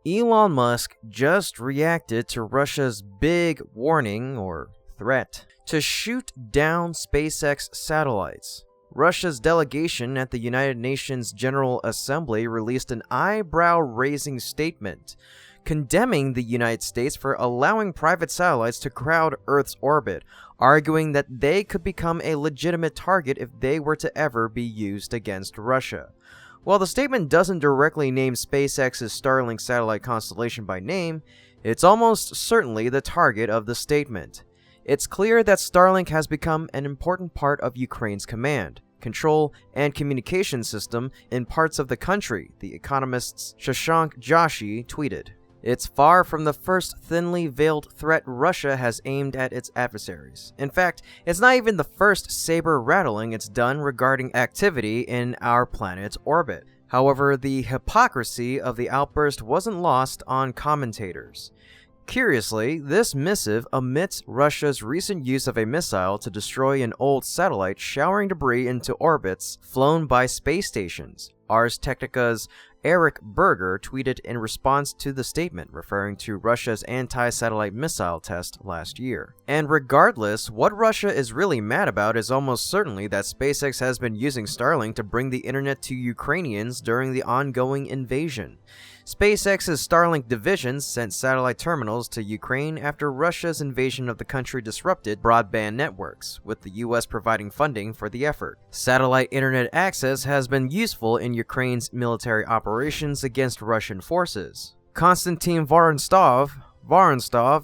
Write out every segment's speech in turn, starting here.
Elon Musk just reacted to Russia's big warning or threat to shoot down SpaceX satellites. Russia's delegation at the United Nations General Assembly released an eyebrow-raising statement condemning the United States for allowing private satellites to crowd Earth's orbit, arguing that they could become a legitimate target if they were to ever be used against Russia. While the statement doesn't directly name SpaceX's Starlink satellite constellation by name, it's almost certainly the target of the statement. It's clear that Starlink has become an important part of Ukraine's command, control, and communication system in parts of the country, The Economist's Shashank Joshi tweeted. It's far from the first thinly veiled threat Russia has aimed at its adversaries. In fact, it's not even the first saber rattling it's done regarding activity in our planet's orbit. However, the hypocrisy of the outburst wasn't lost on commentators. Curiously, this missive omits Russia's recent use of a missile to destroy an old satellite showering debris into orbits flown by space stations. Ars Technica's Eric Berger tweeted in response to the statement, referring to Russia's anti-satellite missile test last year. And regardless, what Russia is really mad about is almost certainly that SpaceX has been using Starlink to bring the internet to Ukrainians during the ongoing invasion. SpaceX's Starlink division sent satellite terminals to Ukraine after Russia's invasion of the country disrupted broadband networks, with the US providing funding for the effort. Satellite internet access has been useful in Ukraine's military operations against Russian forces. Konstantin Vorontsov,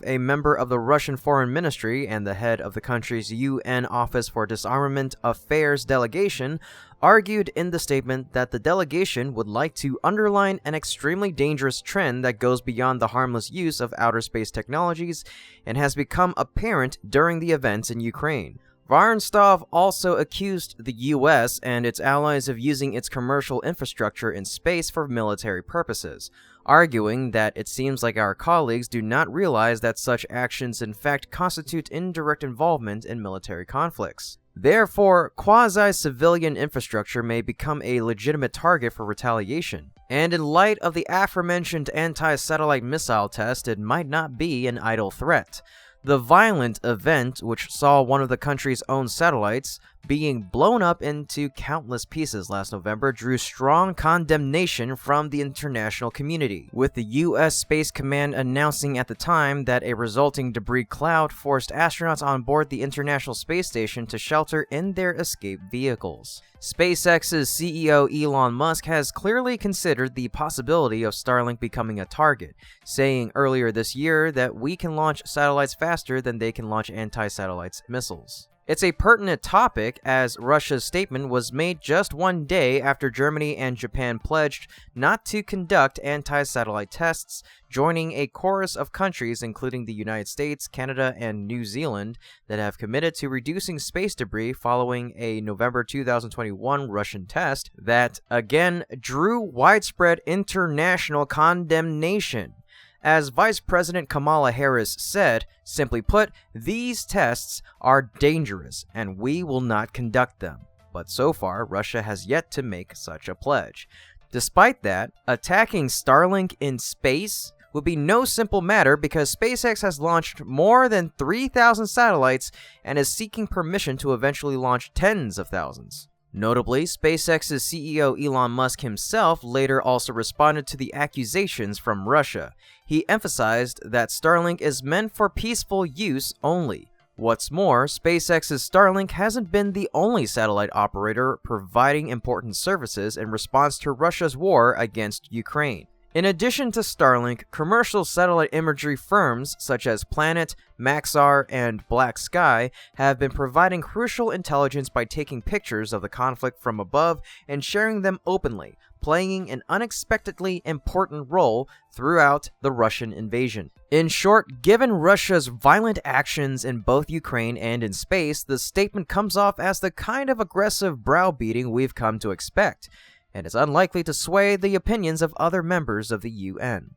a member of the Russian Foreign Ministry and the head of the country's UN Office for Disarmament Affairs delegation, argued in the statement that the delegation would like to underline an extremely dangerous trend that goes beyond the harmless use of outer space technologies and has become apparent during the events in Ukraine. Vorontsov also accused the US and its allies of using its commercial infrastructure in space for military purposes, arguing that it seems like our colleagues do not realize that such actions in fact constitute indirect involvement in military conflicts. Therefore, quasi-civilian infrastructure may become a legitimate target for retaliation. And in light of the aforementioned anti-satellite missile test, it might not be an idle threat. The violent event, which saw one of the country's own satellites being blown up into countless pieces last November, drew strong condemnation from the international community, with the U.S. Space Command announcing at the time that a resulting debris cloud forced astronauts on board the International Space Station to shelter in their escape vehicles. SpaceX's CEO Elon Musk has clearly considered the possibility of Starlink becoming a target, saying earlier this year that we can launch satellites faster than they can launch anti-satellite missiles. It's a pertinent topic, as Russia's statement was made just one day after Germany and Japan pledged not to conduct anti-satellite tests, joining a chorus of countries including the United States, Canada, and New Zealand that have committed to reducing space debris following a November 2021 Russian test that, again, drew widespread international condemnation. As Vice President Kamala Harris said, simply put, these tests are dangerous and we will not conduct them. But so far, Russia has yet to make such a pledge. Despite that, attacking Starlink in space would be no simple matter because SpaceX has launched more than 3,000 satellites and is seeking permission to eventually launch tens of thousands. Notably, SpaceX's CEO Elon Musk himself later also responded to the accusations from Russia. He emphasized that Starlink is meant for peaceful use only. What's more, SpaceX's Starlink hasn't been the only satellite operator providing important services in response to Russia's war against Ukraine. In addition to Starlink, commercial satellite imagery firms such as Planet, Maxar, and Black Sky have been providing crucial intelligence by taking pictures of the conflict from above and sharing them openly, playing an unexpectedly important role throughout the Russian invasion. In short, given Russia's violent actions in both Ukraine and in space, the statement comes off as the kind of aggressive browbeating we've come to expect, and is unlikely to sway the opinions of other members of the UN.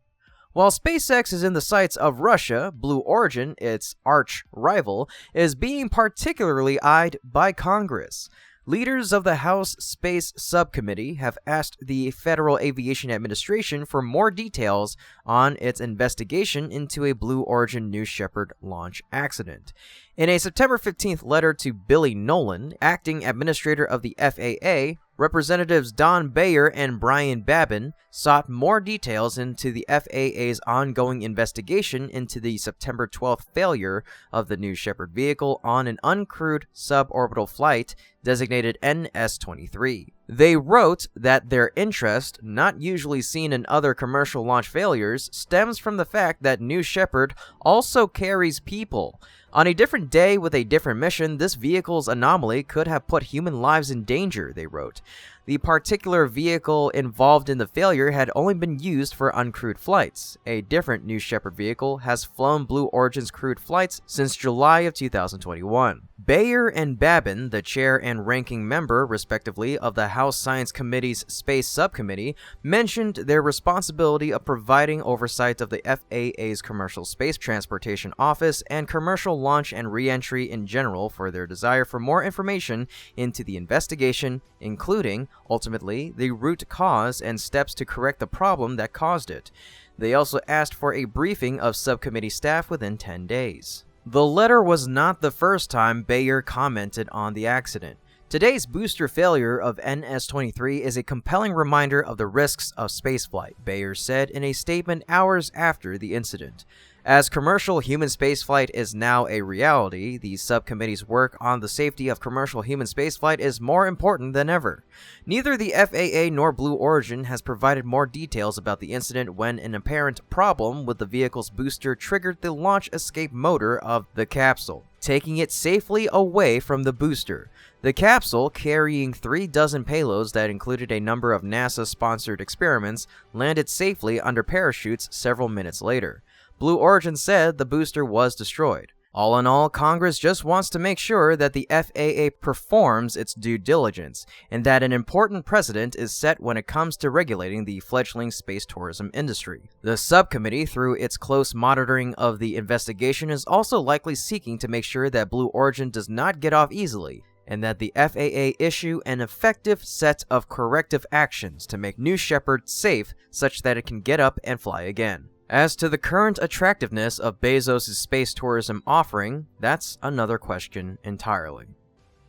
While SpaceX is in the sights of Russia, Blue Origin, its arch rival, is being particularly eyed by Congress. Leaders of the House Space Subcommittee have asked the Federal Aviation Administration for more details on its investigation into a Blue Origin New Shepard launch accident. In a September 15th letter to Billy Nolan, acting administrator of the FAA, Representatives Don Bayer and Brian Babin sought more details into the FAA's ongoing investigation into the September 12th failure of the New Shepard vehicle on an uncrewed suborbital flight designated NS-23. They wrote that their interest, not usually seen in other commercial launch failures, stems from the fact that New Shepard also carries people. On a different day with a different mission, this vehicle's anomaly could have put human lives in danger, they wrote. The particular vehicle involved in the failure had only been used for uncrewed flights. A different New Shepard vehicle has flown Blue Origin's crewed flights since July of 2021. Bayer and Babin, the chair and ranking member, respectively, of the House Science Committee's Space Subcommittee, mentioned their responsibility of providing oversight of the FAA's Commercial Space Transportation Office and commercial launch and re-entry in general for their desire for more information into the investigation, including, ultimately, the root cause and steps to correct the problem that caused it. They also asked for a briefing of subcommittee staff within 10 days. The letter was not the first time Bayer commented on the accident. Today's booster failure of NS-23 is a compelling reminder of the risks of spaceflight, Bayer said in a statement hours after the incident. As commercial human spaceflight is now a reality, the subcommittee's work on the safety of commercial human spaceflight is more important than ever. Neither the FAA nor Blue Origin has provided more details about the incident when an apparent problem with the vehicle's booster triggered the launch escape motor of the capsule, taking it safely away from the booster. The capsule, carrying 36 payloads that included a number of NASA-sponsored experiments, landed safely under parachutes several minutes later. Blue Origin said the booster was destroyed. All in all, Congress just wants to make sure that the FAA performs its due diligence, and that an important precedent is set when it comes to regulating the fledgling space tourism industry. The subcommittee, through its close monitoring of the investigation, is also likely seeking to make sure that Blue Origin does not get off easily, and that the FAA issue an effective set of corrective actions to make New Shepard safe such that it can get up and fly again. As to the current attractiveness of Bezos' space tourism offering, that's another question entirely.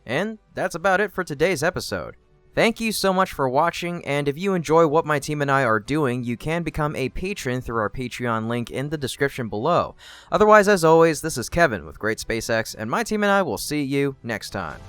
And that's about it for today's episode. Thank you so much for watching, and if you enjoy what my team and I are doing, you can become a patron through our Patreon link in the description below. Otherwise, as always, this is Kevin with Great SpaceX, and my team and I will see you next time.